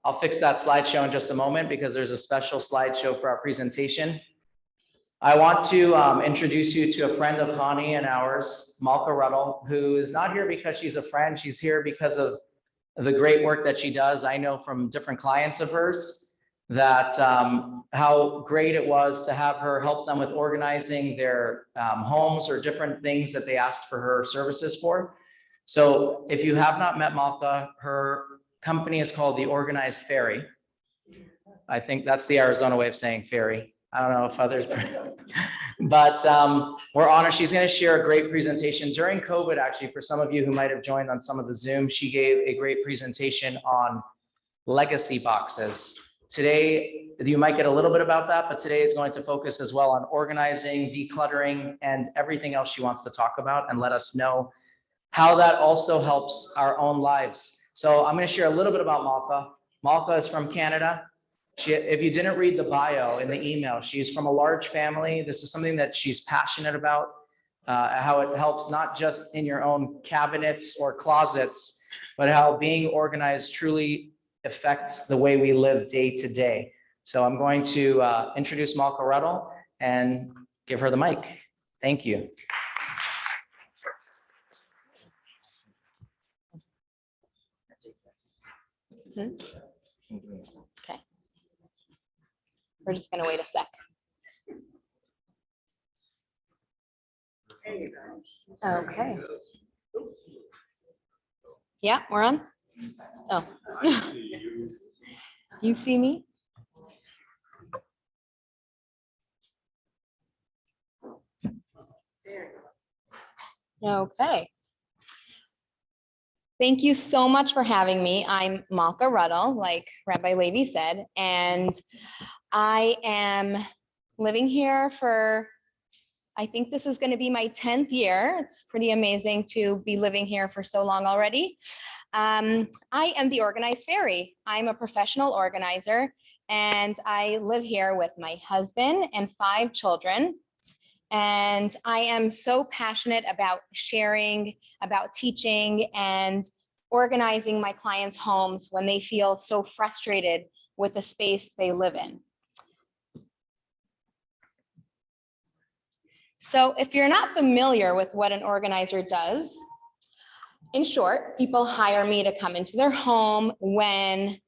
I'll fix that slideshow in just a moment because there's a special slideshow for our presentation. I want to introduce you to a friend of Hani and ours, Malka Rodal, who is not here because she's a friend. She's here because of the great work that she does. I know from different clients of hers that how great it was to have her help them with organizing their homes or different things that they asked for her services for. So if you have not met Malka, her company is called the Organized Fairy. I think that's the Arizona way of saying fairy. I don't know if others, but we're honored. She's going to share a great presentation during COVID. Actually, for some of you who might have joined on some of the Zoom, she gave a great presentation on legacy boxes. Today, you might get a little bit about that, but today is going to focus as well on organizing, decluttering, and everything else she wants to talk about and let us know how that also helps our own lives. So I'm going to share a little bit about Malka. Malka is from Canada. If you didn't read the bio in the email, she's from a large family. This is something that she's passionate about, how it helps not just in your own cabinets or closets, but how being organized truly affects the way we live day to day. So I'm going to introduce Malka Rodal and give her the mic. Thank you. Okay. We're just going to wait a sec. Okay. Yeah, we're on. Oh, you see me? Okay. Thank you so much for having me. I'm Malka Rodal, like Rabbi Levy said, and I am living here for, I think this is going to be my 10th year. It's pretty amazing to be living here for so long already. I am the Organized Fairy. I'm a professional organizer, and I live here with my husband and 5 children. And I am so passionate about sharing, about teaching and organizing my clients' homes when they feel so frustrated with the space they live in. So if you're not familiar with what an organizer does, in short, people hire me to come into their home when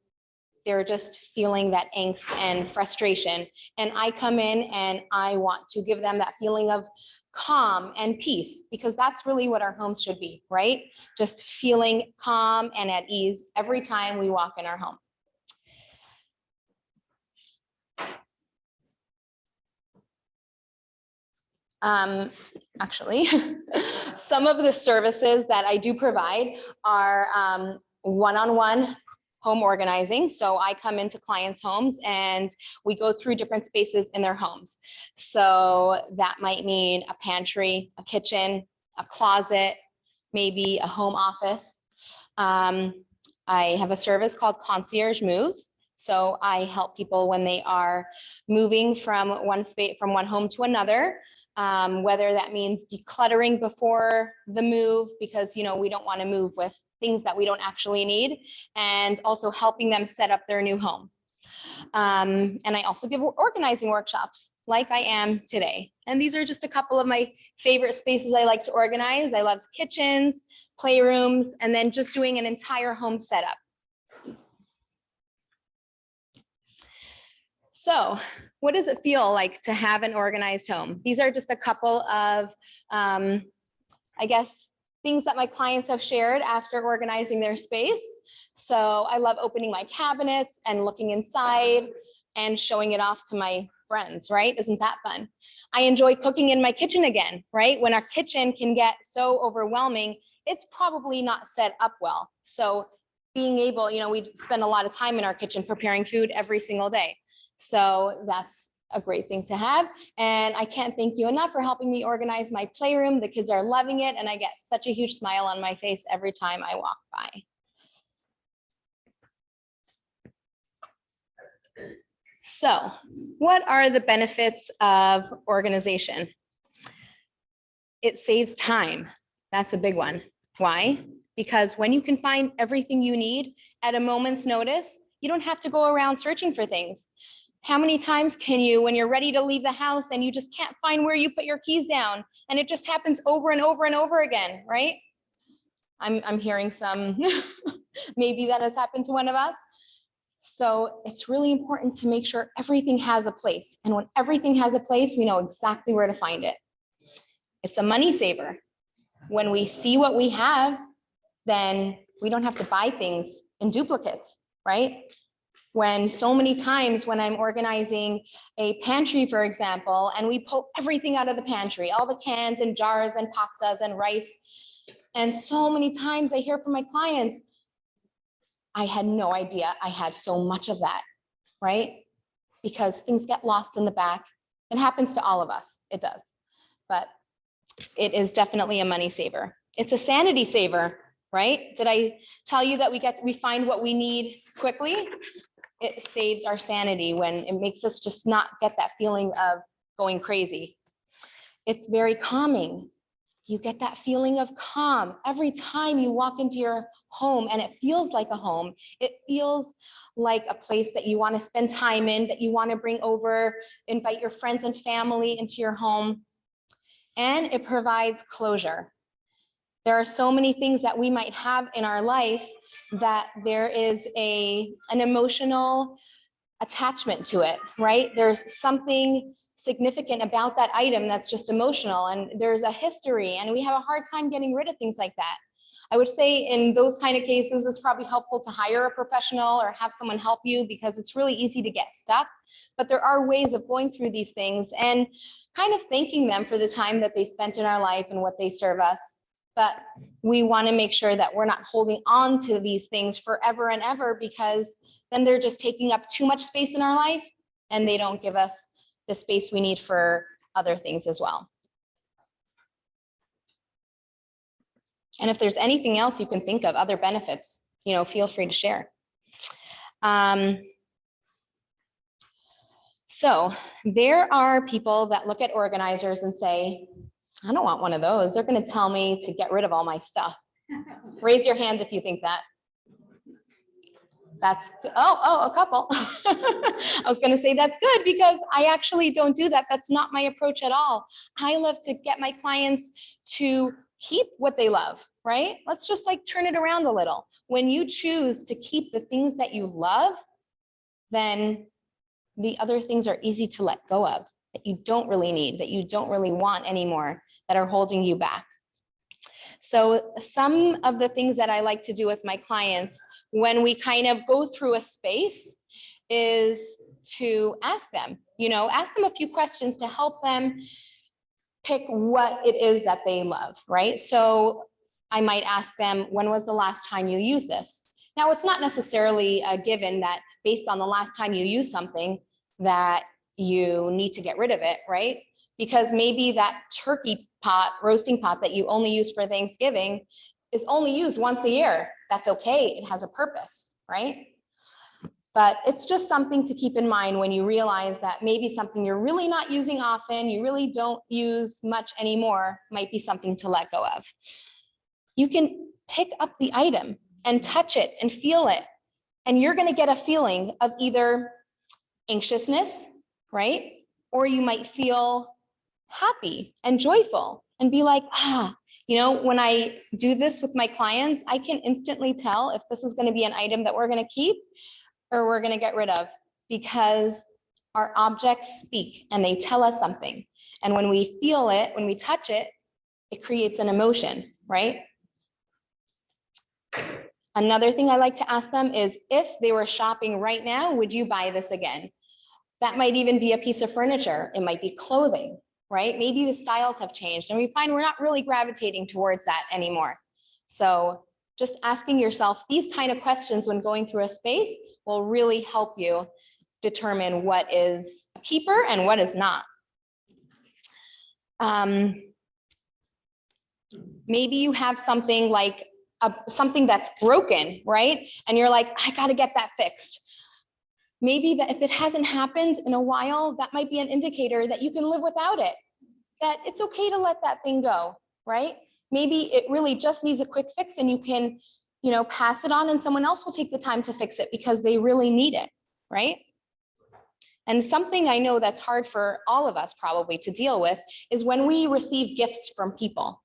they're just feeling that angst and frustration. And I come in and I want to give them that feeling of calm and peace, because that's really what our homes should be, right? Just feeling calm and at ease every time we walk in our home. Actually, some of the services that I do provide are one-on-one home organizing. So I come into clients' homes and we go through different spaces in their homes. So that might mean a pantry, a kitchen, a closet, maybe a home office. I have a service called Concierge Moves. So I help people when they are moving from one home to another. Whether that means decluttering before the move, because we don't want to move with things that we don't actually need, and also helping them set up their new home. And I also give organizing workshops like I am today. And these are just a couple of my favorite spaces I like to organize. I love kitchens, playrooms, and then just doing an entire home setup. So what does it feel like to have an organized home? These are just a couple of, I guess, things that my clients have shared after organizing their space. So I love opening my cabinets and looking inside and showing it off to my friends, right? Isn't that fun? I enjoy cooking in my kitchen again, right? When our kitchen can get so overwhelming, it's probably not set up well. So being able, we spend a lot of time in our kitchen preparing food every single day. So that's a great thing to have. And I can't thank you enough for helping me organize my playroom. The kids are loving it, and I get such a huge smile on my face every time I walk by. So what are the benefits of organization? It saves time. That's a big one. Why? because when you can find everything you need at a moment's notice, you don't have to go around searching for things. How many times can you, when you're ready to leave the house and you just can't find where you put your keys down, and it just happens over and over and over again, right? I'm hearing some, maybe that has happened to one of us. So it's really important to make sure everything has a place. And when everything has a place, we know exactly where to find it. It's a money saver. When we see what we have, then we don't have to buy things in duplicates, right? When so many times when I'm organizing a pantry, for example, and we pull everything out of the pantry, all the cans and jars and pastas and rice. And so many times I hear from my clients, I had no idea I had so much of that, right? Because things get lost in the back. It happens to all of us, it does. But it is definitely a money saver. It's a sanity saver, right? Did I tell you that we find what we need quickly? It saves our sanity when it makes us just not get that feeling of going crazy. It's very calming. You get that feeling of calm every time you walk into your home, and it feels like a home. It feels like a place that you want to spend time in, that you want to bring over, invite your friends and family into your home. And it provides closure. There are so many things that we might have in our life that there is an emotional attachment to it, right? There's something significant about that item that's just emotional, and there's a history, and we have a hard time getting rid of things like that. I would say in those kind of cases, it's probably helpful to hire a professional or have someone help you, because it's really easy to get stuck. But there are ways of going through these things and kind of thanking them for the time that they spent in our life and what they serve us. But we want to make sure that we're not holding on to these things forever and ever, because then they're just taking up too much space in our life and they don't give us the space we need for other things as well. And if there's anything else you can think of, other benefits, feel free to share. So there are people that look at organizers and say, I don't want one of those. They're going to tell me to get rid of all my stuff. Raise your hand if you think that. That's, a couple. I was going to say that's good, because I actually don't do that. That's not my approach at all. I love to get my clients to keep what they love, right? Let's just turn it around a little. When you choose to keep the things that you love, then the other things are easy to let go of, that you don't really need, that you don't really want anymore, that are holding you back. So some of the things that I like to do with my clients when we kind of go through a space is to ask them a few questions to help them pick what it is that they love, right? So I might ask them, when was the last time you used this? Now, it's not necessarily a given that based on the last time you use something that you need to get rid of it, right? Because maybe that turkey pot, roasting pot that you only use for Thanksgiving is only used once a year. That's okay, it has a purpose, right? But it's just something to keep in mind when you realize that maybe something you're really not using often, you really don't use much anymore, might be something to let go of. You can pick up the item and touch it and feel it, and you're going to get a feeling of either anxiousness, right? Or you might feel happy and joyful and be like, when I do this with my clients, I can instantly tell if this is going to be an item that we're going to keep or we're going to get rid of, because our objects speak and they tell us something. And when we feel it, when we touch it, it creates an emotion, right? Another thing I like to ask them is, if they were shopping right now, would you buy this again? That might even be a piece of furniture. It might be clothing, right? Maybe the styles have changed and we find we're not really gravitating towards that anymore. So just asking yourself these kind of questions when going through a space will really help you determine what is a keeper and what is not. Maybe you have something like something that's broken, right? And you're like, I got to get that fixed. Maybe that if it hasn't happened in a while, that might be an indicator that you can live without it, that it's okay to let that thing go, right? maybe it really just needs a quick fix and you can, you know, pass it on and someone else will take the time to fix it because they really need it, right? And something I know that's hard for all of us probably to deal with is when we receive gifts from people,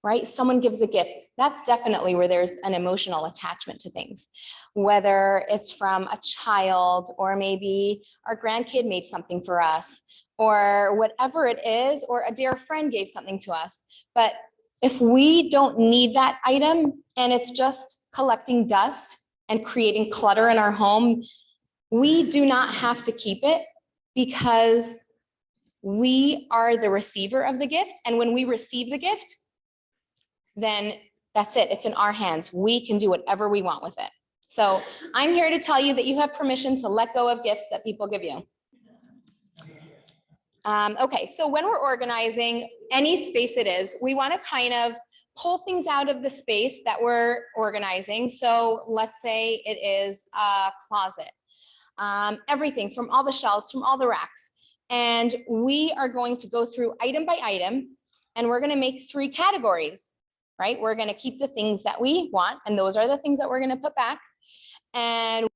right? Someone gives a gift. That's definitely where there's an emotional attachment to things, whether it's from a child or maybe our grandkid made something for us or whatever it is, or a dear friend gave something to us. But if we don't need that item and it's just collecting dust and creating clutter in our home, we do not have to keep it because we are the receiver of the gift. And when we receive the gift, then that's it. It's in our hands. We can do whatever we want with it. So I'm here to tell you that you have permission to let go of gifts that people give you. Okay, so when we're organizing any space it is, we want to kind of pull things out of the space that we're organizing. So let's say it is a closet. Everything from all the shelves, from all the racks. And we are going to go through item by item, and we're going to make 3 categories, right? We're going to keep the things that we want, and those are the things that we're going to put back. And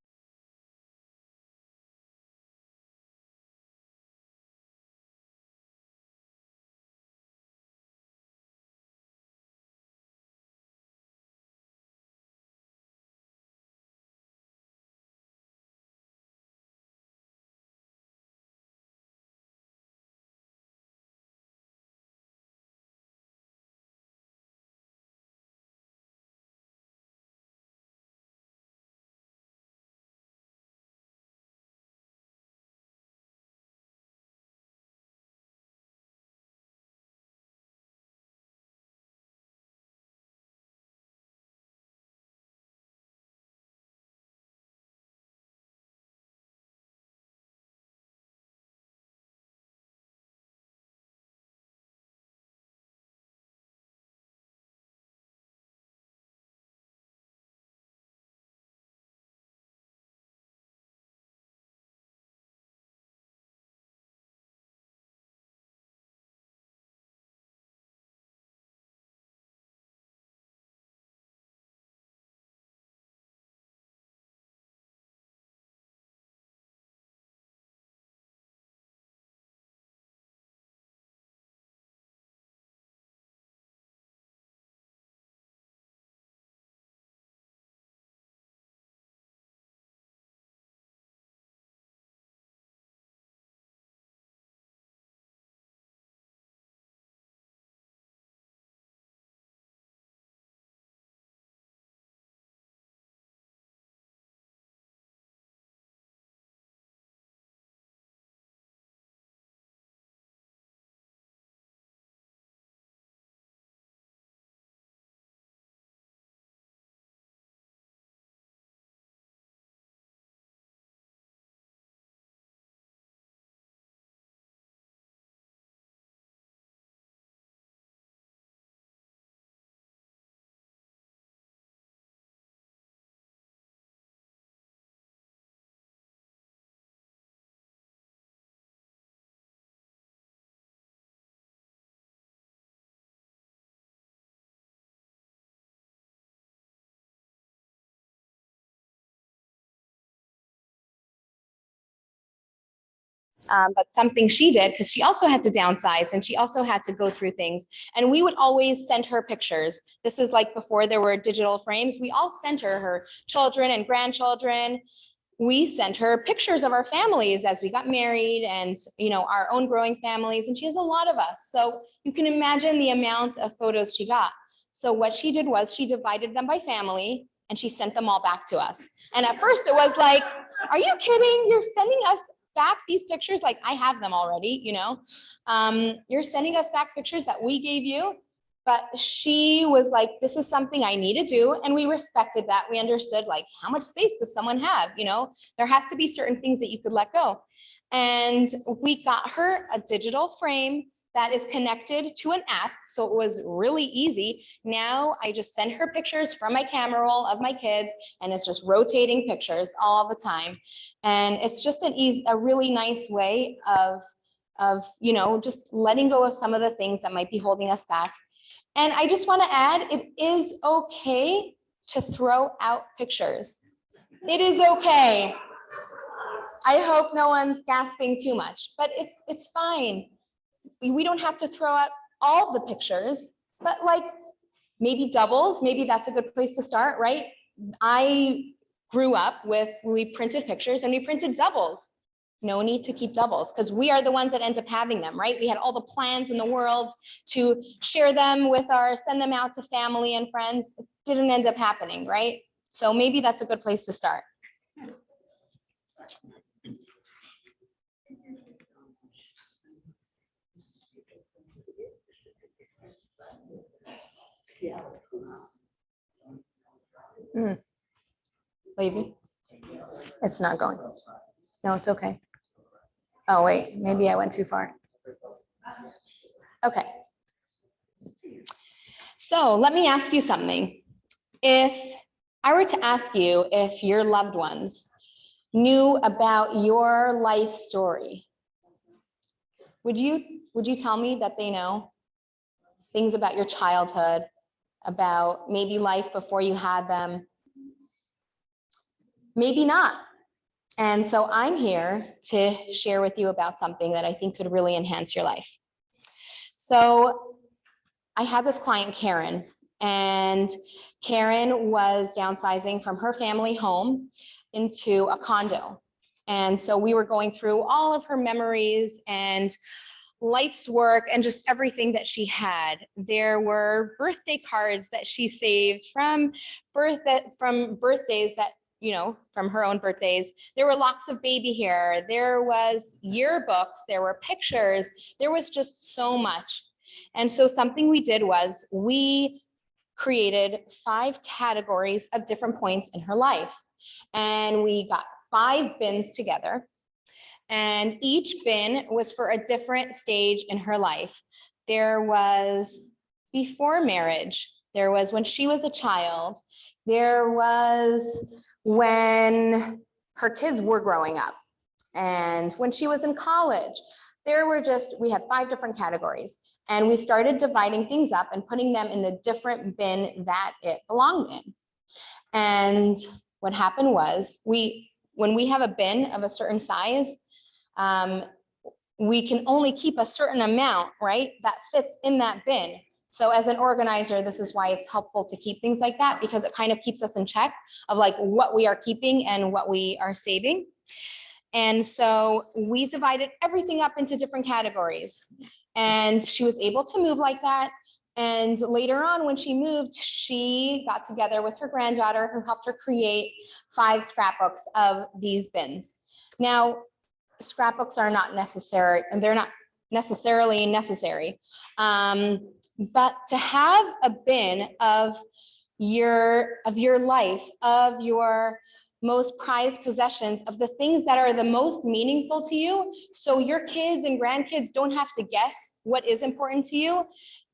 but something she did, because she also had to downsize and she also had to go through things. And we would always send her pictures. This is like before there were digital frames. We all sent her children and grandchildren. We sent her pictures of our families as we got married and, you know, our own growing families. And she has a lot of us. So you can imagine the amount of photos she got. So what she did was she divided them by family and she sent them all back to us. And at first it was like, are you kidding? You're sending us back these pictures? Like, I have them already, you know, you're sending us back pictures that we gave you. But she was like, this is something I need to do. And we respected that. We understood, like, how much space does someone have? You know, there has to be certain things that you could let go. And we got her a digital frame that is connected to an app. So it was really easy. Now I just send her pictures from my camera roll of my kids, and it's just rotating pictures all the time. And it's just a really nice way of, you know, just letting go of some of the things that might be holding us back. And I just want to add, it is okay to throw out pictures. It is okay. I hope no one's gasping too much, but it's fine. We don't have to throw out all the pictures, but like maybe doubles, maybe that's a good place to start, right? I grew up with, we printed pictures and we printed doubles. No need to keep doubles because we are the ones that end up having them, right? We had all the plans in the world to share them with send them out to family and friends. It didn't end up happening, right? So maybe that's a good place to start. Levy, it's not going. No, it's okay. Oh, wait, maybe I went too far. Okay. So let me ask you something. If I were to ask you if your loved ones knew about your life story, would you tell me that they know things about your childhood, about maybe life before you had them? Maybe not. And so I'm here to share with you about something that I think could really enhance your life. So I had this client, Karen, and Karen was downsizing from her family home into a condo. And so we were going through all of her memories and life's work and just everything that she had. There were birthday cards that she saved from birthdays that, you know, from her own birthdays. There were locks of baby hair. There was yearbooks. There were pictures. There was just so much. And so something we did was we created 5 categories of different points in her life. And we got 5 bins together. And each bin was for a different stage in her life. There was before marriage. There was when she was a child. There was when her kids were growing up. And when she was in college. We had 5 different categories. And we started dividing things up and putting them in the different bin that it belonged in. And what happened was when we have a bin of a certain size, we can only keep a certain amount, right, that fits in that bin. So as an organizer, this is why it's helpful to keep things like that, because it kind of keeps us in check of like what we are keeping and what we are saving. And so we divided everything up into different categories. And she was able to move like that. And later on, when she moved, she got together with her granddaughter who helped her create 5 scrapbooks of these bins. Now, scrapbooks are not necessary, and they're not necessarily necessary. But to have a bin of your life, of your most prized possessions, of the things that are the most meaningful to you, so your kids and grandkids don't have to guess what is important to you,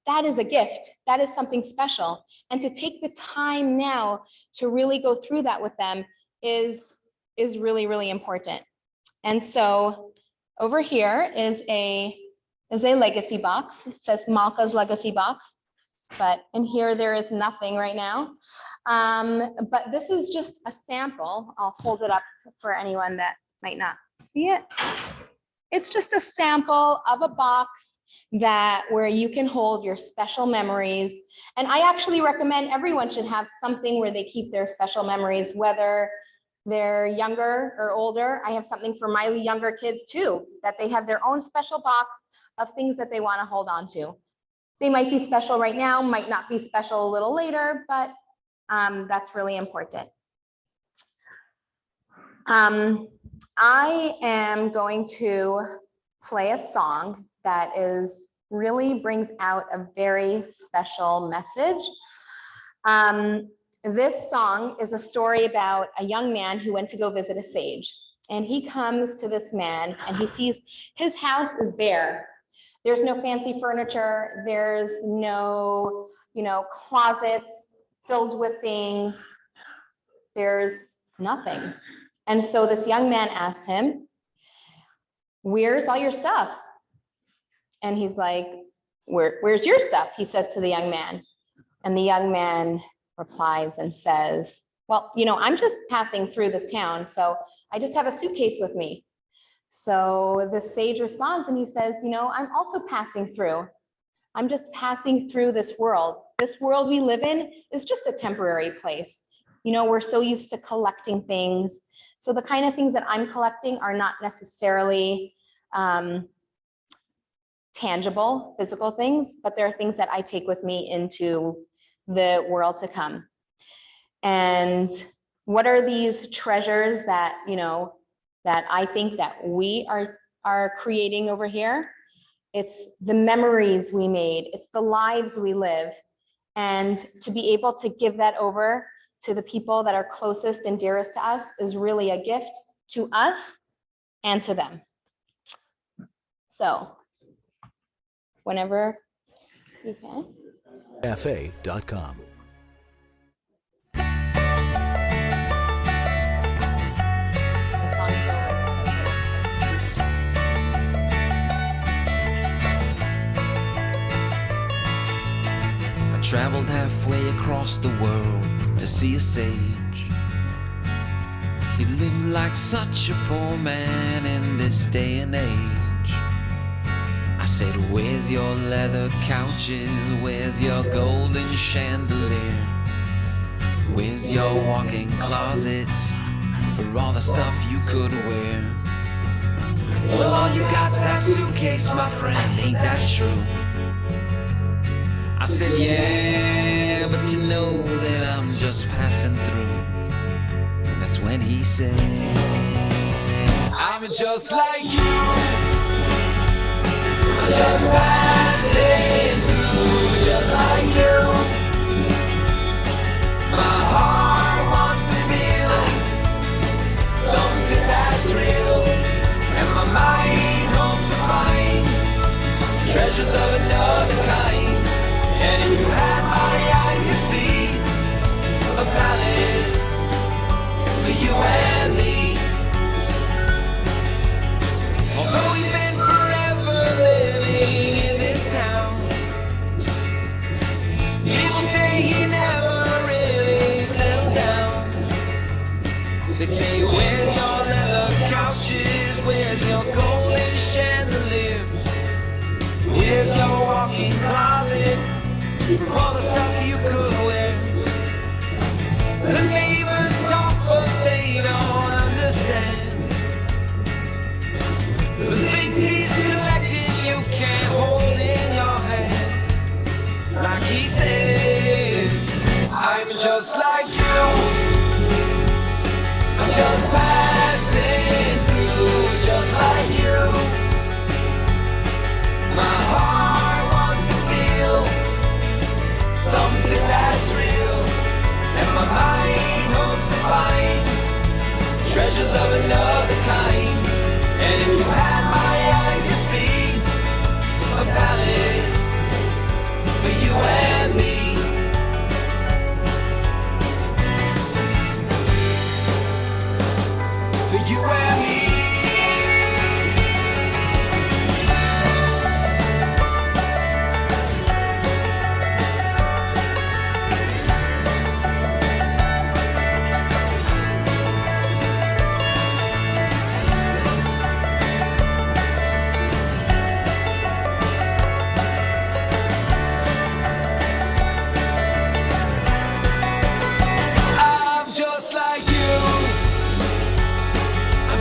that is a gift. That is something special. And to take the time now to really go through that with them is really, really important. And so over here is a legacy box. It says Malka's legacy box, but in here there is nothing right now. But this is just a sample. I'll hold it up for anyone that might not see it. It's just a sample of a box where you can hold your special memories. And I actually recommend everyone should have something where they keep their special memories, whether they're younger or older. I have something for my younger kids too, that they have their own special box of things that they want to hold on to. They might be special right now, might not be special a little later, but that's really important. I am going to play a song that really brings out a very special message. This song is a story about a young man who went to go visit a sage. And he comes to this man and he sees his house is bare. There's no fancy furniture. There's no, closets filled with things. There's nothing. And so this young man asks him, "Where's all your stuff?" And he's like, where's your stuff? He says to the young man. And the young man replies and says, well, I'm just passing through this town, so I just have a suitcase with me. So the sage responds and he says, I'm also passing through. I'm just passing through this world. This world we live in is just a temporary place. We're so used to collecting things. So the kind of things that I'm collecting are not necessarily tangible, physical things, but they're things that I take with me into the world to come. And what are these treasures that, that I think that we are creating over here? It's the memories we made, it's the lives we live. And to be able to give that over to the people that are closest and dearest to us is really a gift to us and to them. So whenever you can. Cafe.com. Traveled halfway across the world to see a sage. He lived like such a poor man in this day and age. I said, where's your leather couches? Where's your golden chandelier? Where's your walk-in closets for all the stuff you could wear? Well, all you got's that suitcase, my friend, ain't that true? I said, yeah, but you know that I'm just passing through. And that's when he said, I'm just like you. I'm just passing through, just like you. My heart wants to feel something that's real, and my mind hopes to find treasures of another kind. And if you had my eyes, you'd see a palace for you and me. Although you've been forever living in this town, people say he never really settled down. They say, where's your leather couches? Where's your golden chandelier? Where's your walk-in closet for all the stuff you could wear? The neighbors talk, but they don't understand. The things he's collecting you can't hold in your hand. Like he said, I'm just like you. I'm just passing through, just like you. My heart wants to feel something that's real, and my mind hopes to find treasures of another kind. And if you had my eyes, you'd see a palace for you and me. For you and me.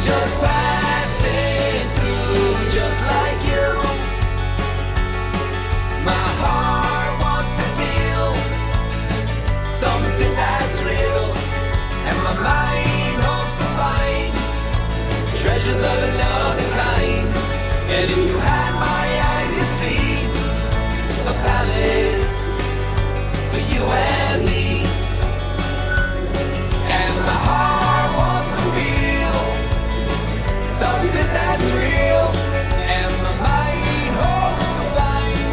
Just passing through, just like you. My heart wants to feel something that's real, and my mind hopes to find treasures of another kind. And if you had my eyes, you'd see a palace for you and me. And my heart wants to feel something that's real, and my mind hopes to find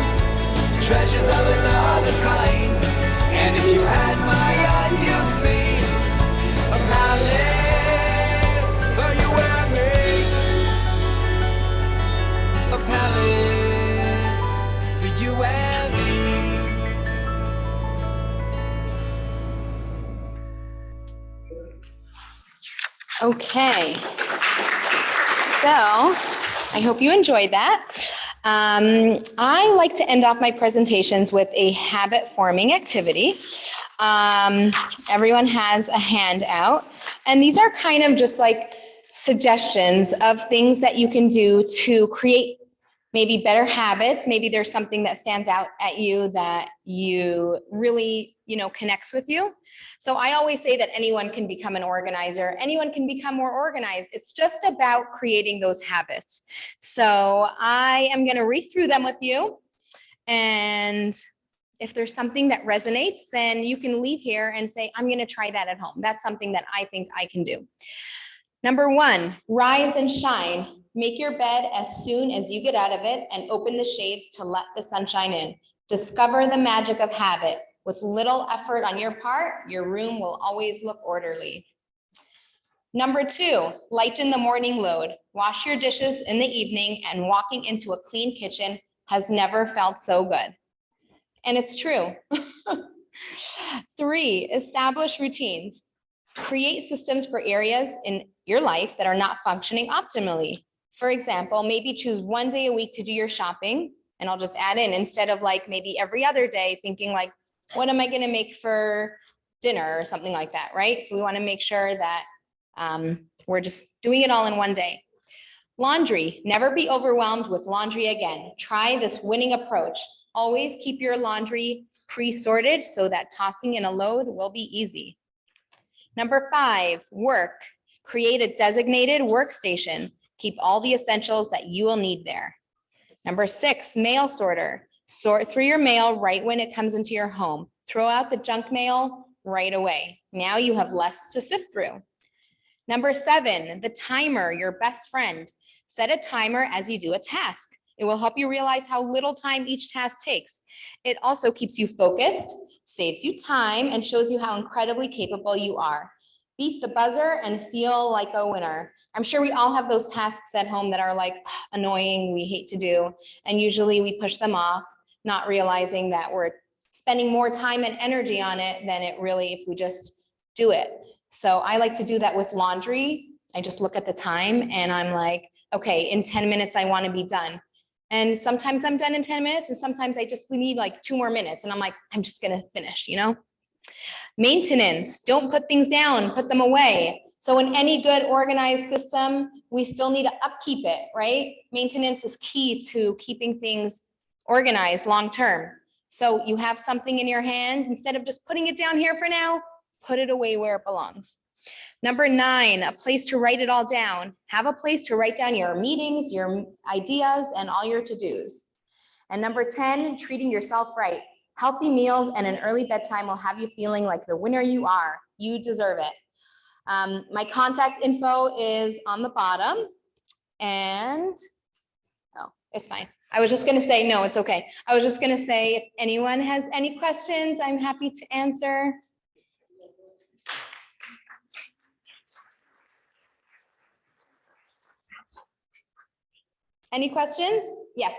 treasures of another kind. And if you had my eyes, you'd see a palace for you and me. A palace for you and me. Okay. So I hope you enjoyed that. I like to end off my presentations with a habit forming activity. Everyone has a handout, and these are kind of just like suggestions of things that you can do to create maybe better habits. Maybe there's something that stands out at you that you really, connects with you. So I always say that anyone can become an organizer. Anyone can become more organized. It's just about creating those habits. So I am going to read through them with you. And if there's something that resonates, then you can leave here and say, I'm going to try that at home. That's something that I think I can do. Number 1, rise and shine. Make your bed as soon as you get out of it and open the shades to let the sunshine in. Discover the magic of habit. With little effort on your part, your room will always look orderly. Number 2, lighten the morning load. Wash your dishes in the evening, and walking into a clean kitchen has never felt so good. And it's true. 3, establish routines. Create systems for areas in your life that are not functioning optimally. For example, maybe choose 1 day a week to do your shopping, and I'll just add in, instead of like maybe every other day thinking like, what am I going to make for dinner or something like that, right? So we want to make sure that we're just doing it all in 1 day. Laundry, never be overwhelmed with laundry again. Try this winning approach. Always keep your laundry pre-sorted so that tossing in a load will be easy. Number 5, work. Create a designated workstation. Keep all the essentials that you will need there. Number 6, mail sorter. Sort through your mail right when it comes into your home. Throw out the junk mail right away. Now you have less to sift through. Number 7, the timer, your best friend. Set a timer as you do a task. It will help you realize how little time each task takes. It also keeps you focused, saves you time, and shows you how incredibly capable you are. Beat the buzzer and feel like a winner. I'm sure we all have those tasks at home that are like annoying, we hate to do, and usually we push them off, not realizing that we're spending more time and energy on it than it really if we just do it. So I like to do that with laundry. I just look at the time and I'm like, okay, in 10 minutes, I want to be done. And sometimes I'm done in 10 minutes and sometimes we need like 2 more minutes. And I'm like, I'm just going to finish, Maintenance, don't put things down, put them away. So in any good organized system, we still need to upkeep it, right? Maintenance is key to keeping things organized long-term. So you have something in your hand, instead of just putting it down here for now, put it away where it belongs. Number 9, a place to write it all down. Have a place to write down your meetings, your ideas, and all your to-dos. And number 10, treating yourself right. Healthy meals and an early bedtime will have you feeling like the winner you are. You deserve it. My contact info is on the bottom, and it's fine. I was just going to say, no, it's okay. I was just going to say, if anyone has any questions, I'm happy to answer. Any questions? Yes.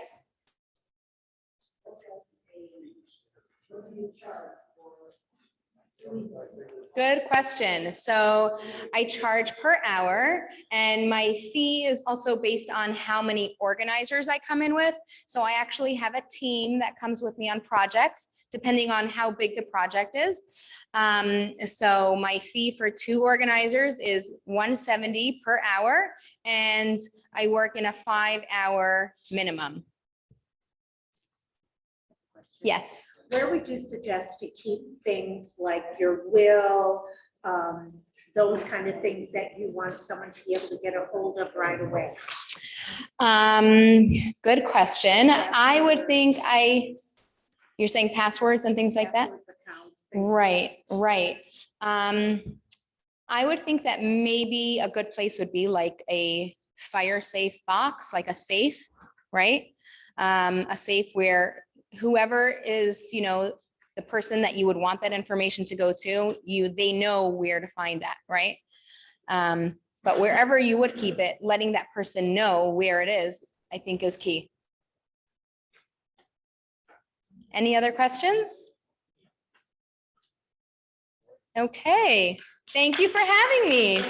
Good question. So I charge per hour, and my fee is also based on how many organizers I come in with. So I actually have a team that comes with me on projects, depending on how big the project is. So my fee for 2 organizers is $170 per hour, and I work in a 5-hour minimum. Yes. Where would you suggest to keep things like your will, those kind of things that you want someone to be able to get a hold of right away? Good question. I would think you're saying passwords and things like that? Accounts, Right. I would think that maybe a good place would be like a fire safe box, like a safe, right? A safe where whoever is, the person that you would want that information to go to, they know where to find that, right? But wherever you would keep it, letting that person know where it is, I think is key. Any other questions? Okay, thank you for having me.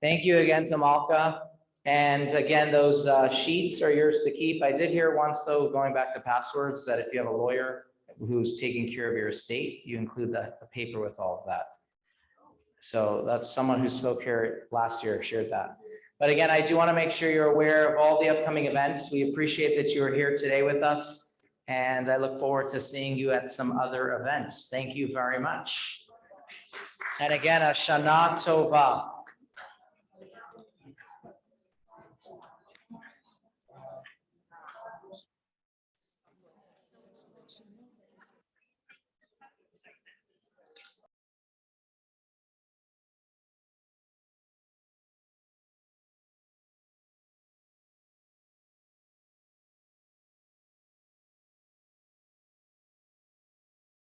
Thank you again to Malka. And again, those sheets are yours to keep. I did hear once though, going back to passwords, that if you have a lawyer who's taking care of your estate, you include the paper with all of that. So that's someone who spoke here last year, shared that. But again, I do want to make sure you're aware of all the upcoming events. We appreciate that you are here today with us. And I look forward to seeing you at some other events. Thank you very much. And again, a Shana Tova.